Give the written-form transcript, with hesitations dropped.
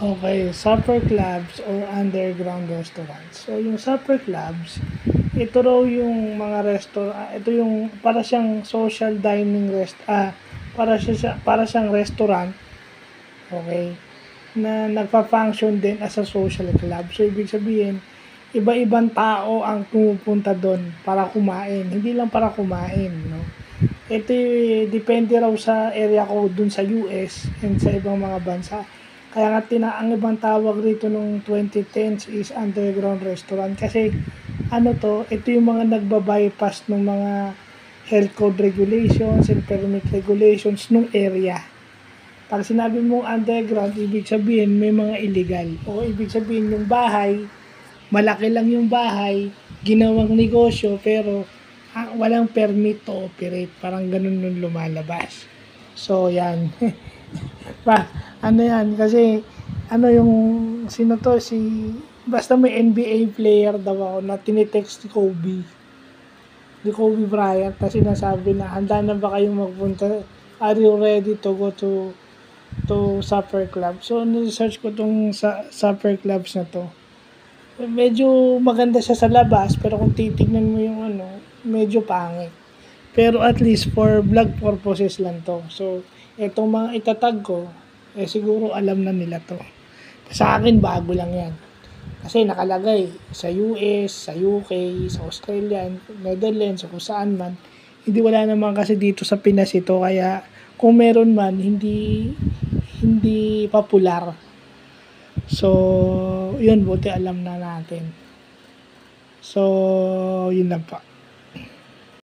Okay, supper clubs or underground restaurants. So, yung supper clubs, ito raw yung mga ito yung para siyang social dining para siyang restaurant, okay, na nagfa-function din as a social club. So, ibig sabihin, iba-ibang tao ang pumupunta doon para kumain, hindi lang para kumain, no? Ito depende raw sa area ko dun sa US and sa ibang mga bansa. Kaya nga ang ibang tawag rito nung 2010s is underground restaurant kasi ano to, ito yung mga nagbabypass ng mga health code regulations and permit regulations nung area. Pag sinabi mong underground, ibig sabihin may mga illegal. O ibig sabihin yung bahay, malaki lang yung bahay, ginawang negosyo, pero walang permit to operate. Parang ganun nung lumalabas. So, yan. Ano yan, kasi, ano yung, sino to, basta may NBA player daw ako na tinitext ni Kobe Bryant, na sinasabi na, handa na ba kayong magpunta? Are you ready to go to supper club? So, research ko tong sa supper clubs na to. Medyo maganda siya sa labas, pero kung titignan mo yung medyo pangit. Pero at least for vlog purposes lang to. So, etong mga itatag ko, siguro alam na nila to. Sa akin, bago lang yan. Kasi nakalagay sa US, sa UK, sa Australia, Netherlands, kung saan man. Hindi wala naman kasi dito sa Pinas ito. Kaya kung meron man, hindi popular. So, yun, buti alam na natin. So, yun lang pa.